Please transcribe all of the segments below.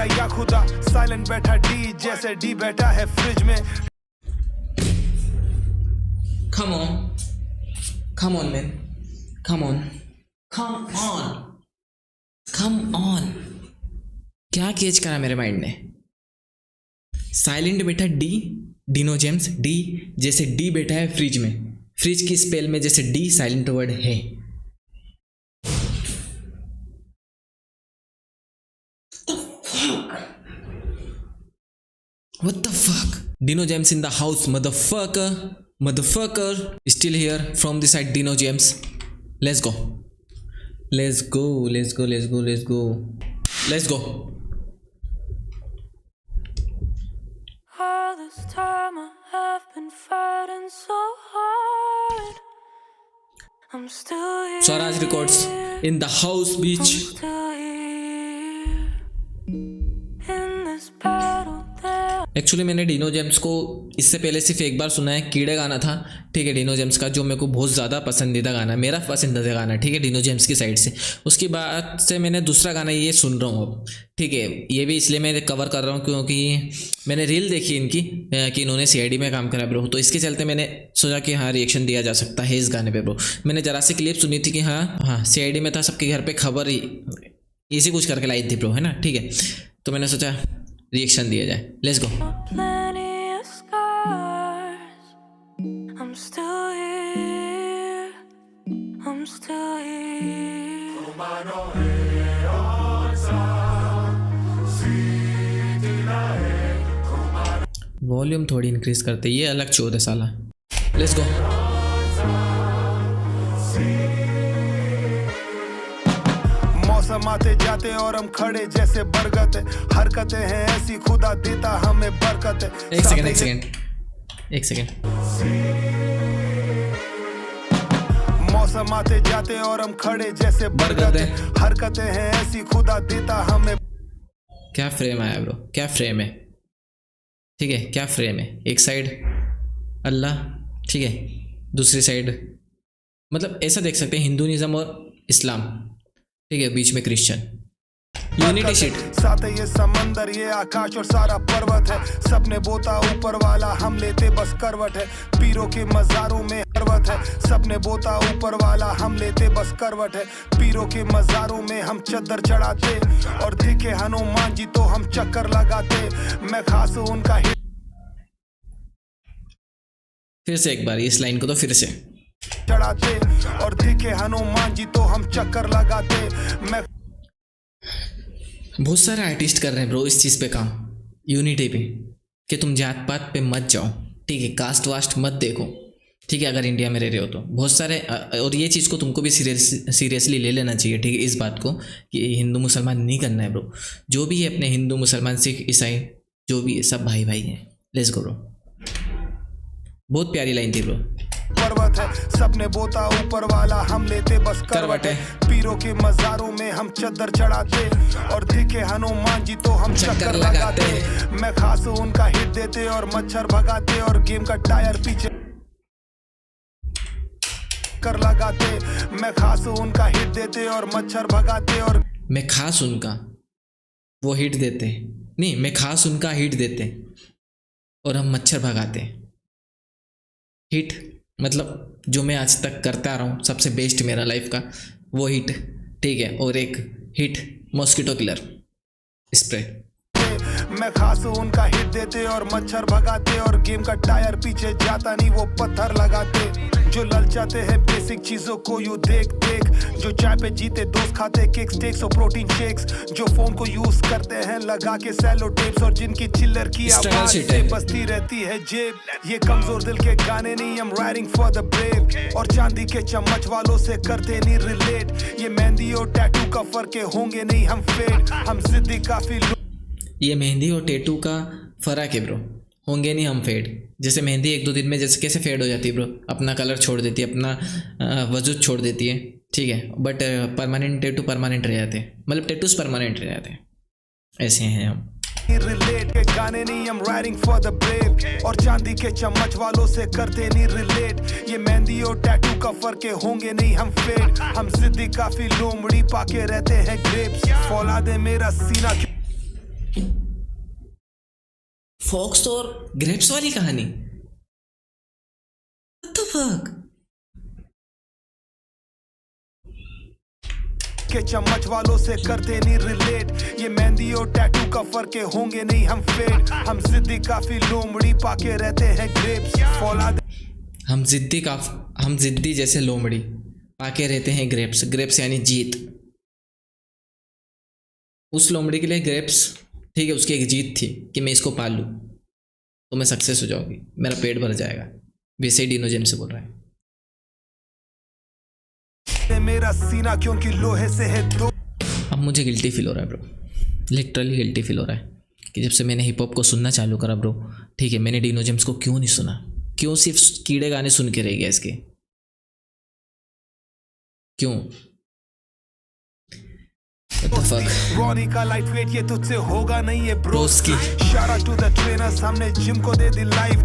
या खुदा साइलेंट बैठा डी जैसे डी बैठा है फ्रिज में। Come on. Come on, man. Come on. Come on. Come on. क्या केच करा मेरे माइंड ने। साइलेंट बैठा डी, डिनो जेम्स डी जैसे डी बैठा है फ्रिज में। फ्रिज की स्पेल में जैसे डी साइलेंट वर्ड है। What the fuck? Dino James in the house, motherfucker. Motherfucker. Still here from the side, Dino James. Let's go. Let's go. Let's go. Let's go. Let's go. Let's go. All this time I have been fighting so hard. I'm still here. Swaraj Records in the house, I'm beach. still here. In this battle that actually मैंने Dino James को इससे पहले सिर्फ एक बार सुना है, कीड़े गाना था, ठीक है, डिनो जेम्स का, जो मेरे को बहुत ज़्यादा पसंदीदा गाना, मेरा पसंदीदा गाना, ठीक है, डिनो जेम्स की साइड से। उसके बाद से मैंने दूसरा गाना ये सुन रहा हूँ अब, ठीक है। ये भी इसलिए मैं कवर कर रहा हूँ क्योंकि मैंने रील देखी इनकी कि इन्होंने CID में काम करा ब्रो, तो इसके चलते मैंने सोचा कि हाँ रिएक्शन दिया जा सकता है इस गाने पे ब्रो। मैंने ज़रा सी क्लिप सुनी थी कि हाँ CID में था, सबके घर पे खबर ही इसी कुछ करके लाई थी ब्रो, है ना, ठीक है। तो मैंने सोचा रिएक्शन दिया जाए। Let's go. plenty of scars. I'm still here. I'm still here. Volume थोड़ी इंक्रीज करते, ये अलग चोद है साला। Let's go. मौसम आते जाते और हम खड़े जैसे बरगद है, हरकतें हैं ऐसी खुदा देता हमें बरकत है। एक सेकेंड। मौसम आते जाते और हम खड़े जैसे बरगद है, हरकतें हैं ऐसी खुदा देता हमें। क्या फ्रेम आया ब्रो, क्या फ्रेम है, ठीक है, क्या फ्रेम है। एक साइड अल्लाह, ठीक है, दूसरी साइड मतलब ऐसा देख सकते हैं हिंदुइज्म और इस्लाम, ठीक है, बीच में क्रिश्चियन, यूनिटी शिट। साथ ये समंदर ये आकाश और सारा पर्वत है, सपने बोता ऊपर वाला हम लेते बस करवट है। पीरों के मज़ारों में पर्वत है, सपने बोता ऊपर वाला हम लेते बस करवट है। पीरों के मज़ारों में हम चद्दर चढ़ाते और दिखे हनुमान जी तो हम चक्कर लगाते। मैं खास उनका हिट। फिर से एक बार इस लाइन को तो फिर से चढ़ाते और दिखे हनुमान जी तो हम चक्कर लगाते। मैं बहुत सारे आर्टिस्ट कर रहे हैं ब्रो इस चीज़ पे काम, यूनिटी पे, कि तुम जात पात पे मत जाओ, ठीक है, कास्ट वास्ट मत देखो, ठीक है, अगर इंडिया में रह रहे हो तो। बहुत सारे और ये चीज़ को तुमको भी सीरियसली ले लेना चाहिए, ठीक है, इस बात को कि हिंदू मुसलमान नहीं करना है ब्रो। जो भी है अपने हिंदू मुसलमान सिख ईसाई जो भी है सब भाई भाई हैं। Let's go bro. बहुत प्यारी लाइन थी ब्रो। पर्वत है, सपने बोता ऊपर वाला हम लेते बस करवट है। पीरों के मज़ारों में हम चद्दर चढ़ाते और दिखे हनुमान जी तो हम चक्कर लगाते। मैं खास उनका हिट देते और मच्छर भगाते और गेम का टायर पीछे कर लगाते। मैं खास उनका हिट देते और मच्छर भगाते और मैं खास उनका वो हिट देते नहीं, मैं खास उनका हिट देते और हम मच्छर भगाते। हिट मतलब जो मैं आज तक करता रहा हूँ सबसे बेस्ट मेरा लाइफ का वो हिट, ठीक है, और एक हिट मॉस्किटो किलर स्प्रे। मैं खास उनका हिट देते और मच्छर भगाते और गेम का टायर पीछे जाता नहीं वो पत्थर लगाते। जो ललचाते हैं बेसिक चीजों को यू देख देख, जो चाय पे जीते दोस्त खाते केक स्टेक्स और प्रोटीन शेक्स, जो फोन को यूज करते हैं लगा के सेलो टेप्स और जिनकी चिल्लर की आवाज से बजती रहती है जेब। ये कमजोर दिल के गाने नहीं, I'm writing for the brave, और चांदी के चम्मच वालों से करते नहीं रिलेट। ये मेहंदी और टैटू का फर्क है, होंगे नहीं हम फेड, हम जिद्दी काफी। ये मेहंदी और टैटू का फ़र्क है ब्रो, होंगे नहीं हम फेड। जैसे मेहंदी एक दो दिन में जैसे कैसे फेड हो जाती है ब्रो, अपना कलर छोड़ देती है, अपना वजूद छोड़ देती है, ठीक है, बट परमानेंट टैटू परमानेंट रह जाते हैं, मतलब टैटूज परमानेंट रह जाते हैं, ऐसे हैं हम। रिलेट के गाने नहीं, I'm writing for the brave, और चांदी के चम्मच वालों से करते नहीं रिलेट। ये मेहंदी और टैटू का फर्क है, होंगे नहीं हम फेड, हम जिद्दी काफी लोमड़ी पाके रहते हैं ग्रेप्स। फौलादे मेरा सीना फॉक्स और ग्रेप्स वाली कहानी। What the fuck? के चम्मच वालों से करते नहीं रिलेट, ये मेहंदी और टैटू का फर्क है, होंगे नहीं हम फेड। हम जिद्दी काफी लोमड़ी पाके रहते हैं ग्रेप्स, फौलाद हम जिद्दी जैसे लोमड़ी पाके रहते हैं ग्रेप्स। ग्रेप्स यानी जीत। उस लोमड़ी के लिए ग्रेप्स, ठीक है, उसकी एक जीत थी कि मैं इसको पाल लूँ तो मैं सक्सेस हो जाऊंगी, मेरा पेट भर जाएगा। वैसे ही डिनो जेम्स से बोल रहा है। मेरा सीना क्योंकि लोहे से है दो। अब मुझे गिल्टी फील हो रहा है ब्रो, लिटरली गिल्टी फील हो रहा है कि जब से मैंने हिप हॉप को सुनना चालू करा ब्रो, ठीक है, मैंने डिनो जेम्स को क्यों नहीं सुना, क्यों सिर्फ कीड़े गाने सुन के रह गया इसके, क्यों? What the fuck? रॉनी का लाइट वेट ये तुझसे होगा नहीं है ब्रो। ब्रोस्की। शारा टू द ट्रेनर्स, हमने जिम को दे दी लाइफ।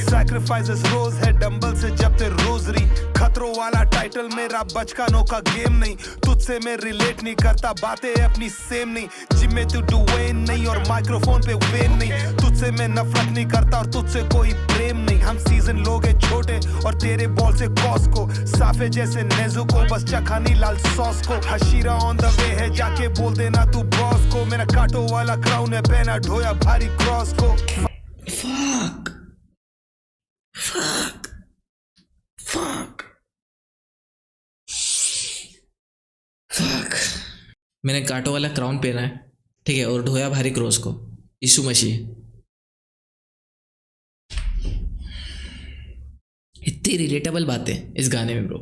सैक्रिफाइसेस रोज है डंबल से जपते रोजरी। खतरों वाला टाइटल मेरा बचकानों का गेम नहीं, तुझसे मैं रिलेट नहीं करता, बातें अपनी सेम नहीं। जिम में तू डुवेन नहीं और माइक्रोफोन पे वेन नहीं, तुझसे मैं नफरत नहीं करता और तुझसे कोई प्रेम नहीं। हम सीजन लोग हैं छोटे और तेरे बॉल से कॉस को, साफे जैसे नेजू को, बस चखानी लाल सॉस को। हशीरा ऑन द वे है, जाके बोल देना तू बॉस को, मेरा काटो वाला क्राउन है, पहना ढोया भारी क्रॉस को। Fuck. Fuck. Fuck. Fuck. मैंने काटो वाला क्राउन पहना है, ठीक है, और ढोया भारी क्रॉस को, यीशु मसीह। इतनी रिलेटेबल बातें इस गाने में ब्रो।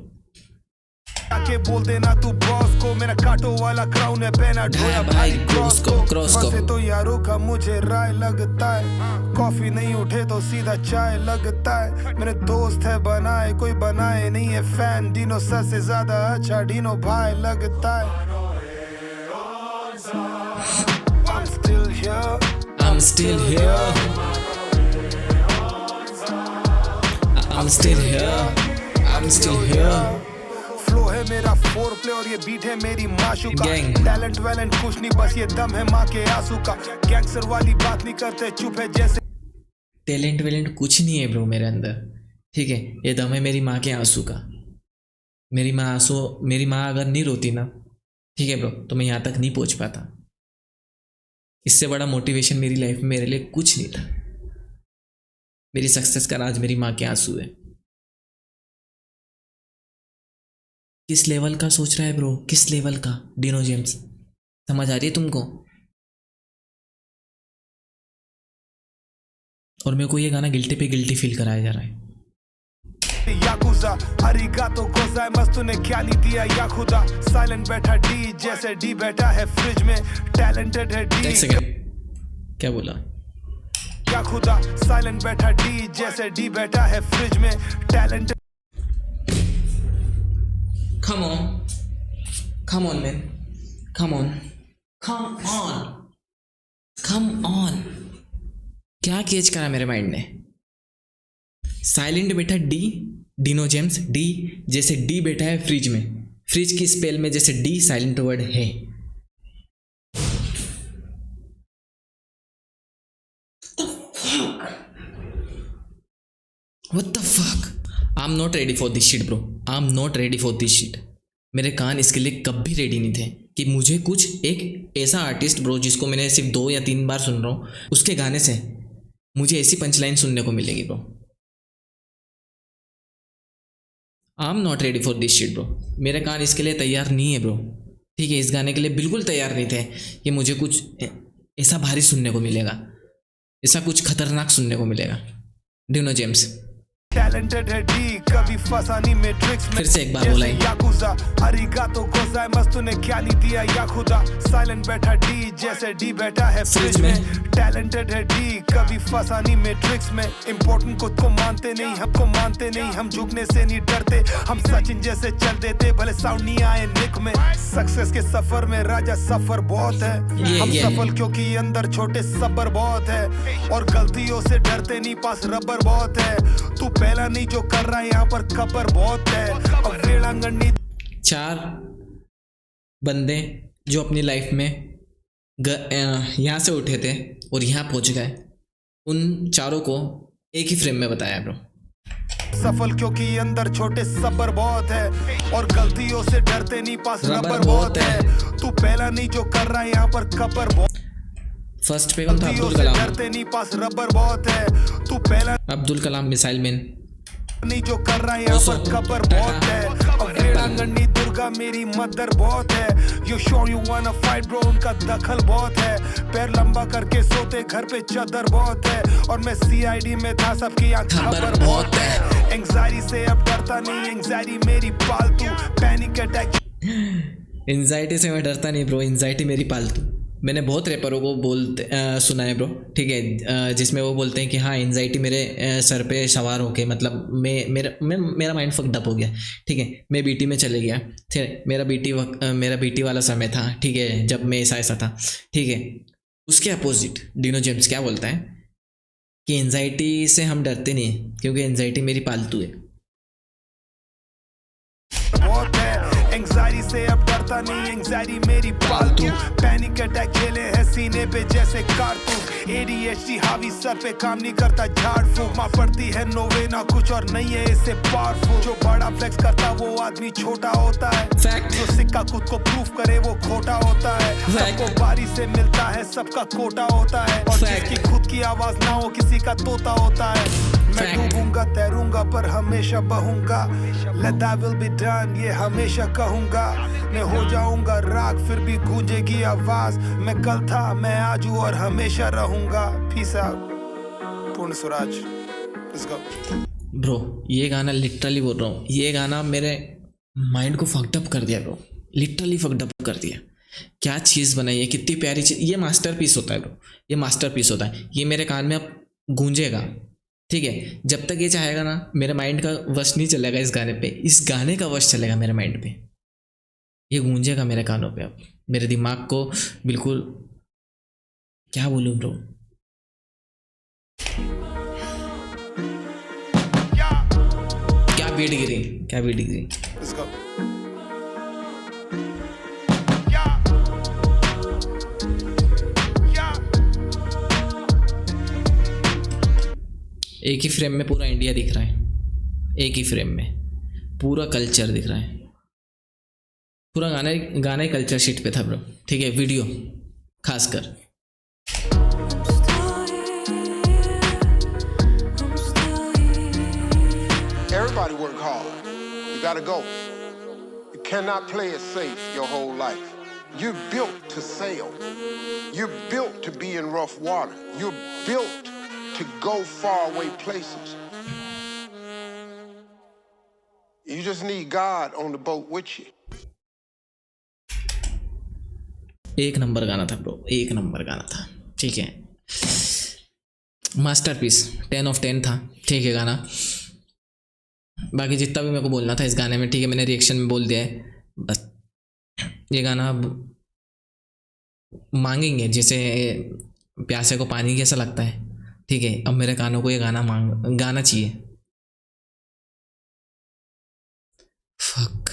आके बोल देना तू बॉस को, मेरा काटो वाला क्राउन है, पहना ढोया भाई क्रॉस को। फंसे तो यारों का मुझे राय लगता है, कॉफी नहीं उठे तो सीधा चाय लगता है। मेरे दोस्त है बनाए, कोई बनाए नहीं है फैन, डिनो सर से ज्यादा अच्छा डिनो भाई लगता है। I'm still here. I'm still here. I'm still here. I'm still here. Flow है मेरा फोर प्ले और ये बीट है मेरी माशू का। टैलेंट वैलेंट कुछ नहीं, बस ये दम है माँ के आंसू का। गैंगस्टर वाली बात नहीं करते, चुप है जैसे। टैलेंट वैलेंट कुछ नहीं है ब्रो मेरे अंदर, ठीक है, ये दम है मेरी माँ के आंसू का। मेरी माँ अगर नहीं रोती ना, ठीक है ब्रो, तो मैं यहाँ तक नहीं पहुँच पाता। इससे बड़ा मोटिवेशन मेरी लाइफ में मेरे लिए कुछ नहीं था। मेरी सक्सेस का राज मेरी माँ के आंसू है। किस लेवल का सोच रहा है ब्रो, किस लेवल का डिनो जेम्स, समझ आ रही है तुमको? और मेरे को ये गाना गिल्टी पे गिल्टी फील कराया जा रहा है। याकुजा अरिगातो गोजाइमस, तूने क्या नहीं दिया या खुदा। साइलेंट बैठा डी जैसे डी बैठा है फ्रिज में, टैलेंटेड है डी। एक सेकंड, क्या बोला? या खुदा साइलेंट बैठा डी जैसे डी बैठा है फ्रिज में, talented. Come on. Come on, man. Come on. Come on. Come on. क्या कैच करा मेरे माइंड ने? साइलेंट बैठा डी, डिनो जेम्स डी जैसे डी बैठा है फ्रिज में, फ्रिज की स्पेल में जैसे डी साइलेंट वर्ड है। What the fuck? I'm not ready for this shit bro. I'm not ready for this shit. मेरे कान इसके लिए कभी रेडी नहीं थे कि मुझे कुछ एक ऐसा आर्टिस्ट ब्रो जिसको मैंने सिर्फ 2 या 3 बार सुन रहा हूँ, उसके गाने से मुझे ऐसी पंचलाइन सुनने को मिलेगी bro. I'm not ready for this shit bro. मेरे कान इसके लिए तैयार नहीं है ब्रो, ठीक है, इस गाने के लिए बिल्कुल तैयार नहीं थे कि मुझे कुछ ऐसा भारी सुनने को मिलेगा, ऐसा कुछ खतरनाक सुनने को मिलेगा। डिनो जेम्स टैलेंटेड है डी, कभी फंसा नहीं मैट्रिक्स में। फिर से एक बार बोला है। याकुजा अरिगातो गोजाइमस, तूने क्या नहीं दिया या खुदा। साइलेंट बैठा डी जैसे डी बैठा है फ्रिज में, टैलेंटेड है डी, कभी फंसा नहीं मैट्रिक्स में। इम्पोर्टेंट खुद को मानते नहीं, हमको मानते नहीं, हम झुकने से नहीं डरते, हम सचिन जैसे चल देते भले साउंड नहीं आए निक में। सक्सेस के सफर में राजा सफर बहुत है, हम सफल क्योंकि अंदर छोटे सबर बहुत है, और गलतियों से डरते नहीं, पास रबर बहुत है। तू पहला नहीं जो कर रहा है यहाँ पर खबर बहुत है, अब वेड़ांगन नहीं। 4 बंदे जो अपनी लाइफ में यहाँ से उठे थे और यहाँ पहुँच गए, उन चारों को एक ही फ्रेम में बताया ब्रो। सफल क्योंकि अंदर छोटे सब्र बहुत है और गलतियों से डरते नहीं, पास रबर बहुत है। तू पहला नहीं जो कर रहा है यहाँ पर कबर बहुत। फर्स्ट पे कौन था? गलतियों अब्दुल से कलाम। डरते नहीं, पास रबर बहुत है। तू पहला अब्दुल कलाम मिसाइल मैन। नहीं जो कर रहा है यहाँ पर कबर बहुत है। अब वेड़ांगनी दुर्गा मेरी मदर बहुत है। You show you वांना fight bro, उनका दखल बहुत है। पैर लंबा करके सोते घर पे चादर बहुत है। और मैं सीआईडी में था, सबकी यहाँ खबर बहुत है। एंग्जाइटी से अब डरता नहीं, एंग्जाइटी मेरी पालतू। पैनिक अटैक एंजाइटी से मैं डरता नहीं ब्रो, एंजाइटी मेरी पालतू। मैंने बहुत रैपरों को बोलते सुना है ब्रो, ठीक है, जिसमें वो बोलते हैं कि हाँ एंजाइटी मेरे सर पे सवार होके, मतलब मेरा माइंड फक्ड अप हो गया, ठीक है, मैं बीटी में चले गया, ठीक है, मेरा बीटी वाला समय था, ठीक है, जब मैं ऐसा था, ठीक है। उसके अपोजिट डिनो जेम्स क्या बोलता है कि एंजाइटी से हम डरते नहीं हैं क्योंकि एंजाइटी मेरी पालतू है। बहुत है। एंग्जाइटी से अब डरता नहीं, एंग्जाइटी मेरी पालतू। पैनिक अटैक खेले हैं सीने पे जैसे कारतूस। ADHD हावी सर पे काम नहीं करता झाड़ फूक। माँ पड़ती है नोवे ना कुछ और नहीं है इससे पावरफुल। जो बड़ा फ्लेक्स करता वो आदमी छोटा होता है। फैक्ट। जो सिक्का खुद को प्रूफ करे वो खोटा होता है। सबको बारी से मिलता है, सबका कोटा होता है। और जिसकी खुद की आवाज ना हो किसी का तोता होता है। मैं डूबूंगा तैरूंगा पर हमेशा बहूंगा। Let that will be done, ये हमेशा कहूंगा। मैं हो जाऊंगा राग फिर भी गूंजेगी आवाज। मैं कल था, मैं आज हूँ और हमेशा रहूंगा। Peace out, पूर्ण स्वराज। Let's go. ब्रो ये गाना लिटरली बोल रहा हूँ, ये गाना मेरे माइंड को फक्ड अप कर दिया ब्रो, लिटरली फक्ड अप कर दिया। क्या चीज़ बनाई है, कितनी प्यारी चीज़। ये मास्टरपीस होता है ब्रो, ये मास्टरपीस होता है। ये मेरे कान में अब गूंजेगा, ठीक है। जब तक ये चाहेगा ना, मेरे माइंड का वश नहीं चलेगा इस गाने पे, इस गाने का वश चलेगा मेरे माइंड पे। ये गूंजेगा मेरे कानों पे, अब मेरे दिमाग को बिल्कुल, क्या बोलूं ब्रो। क्या बीट गिरी, क्या बीट गिरी। Let's go. एक ही फ्रेम में पूरा इंडिया दिख रहा है, एक ही फ्रेम में पूरा कल्चर दिख रहा है। पूरा गाना ही कल्चर शीट पे था ब्रो, ठीक है, वीडियो खासकर। Everybody work hard. You gotta go. You cannot play it safe your whole life. You're built to sail. You're built to be in rough water. You're built to go far away places. You just need God on the boat with you. एक number गाना था bro, एक number गाना था, ठीक है, masterpiece, 10 of 10 था, ठीक है गाना। बाकी जितना भी मेरे को बोलना था इस गाने में, ठीक है, मैंने रिएक्शन में बोल दिया है। बस ये गाना अब मांगेंगे, जैसे प्यासे को पानी कैसा लगता है, ठीक है, अब मेरे कानों को ये गाना गाना चाहिए। फक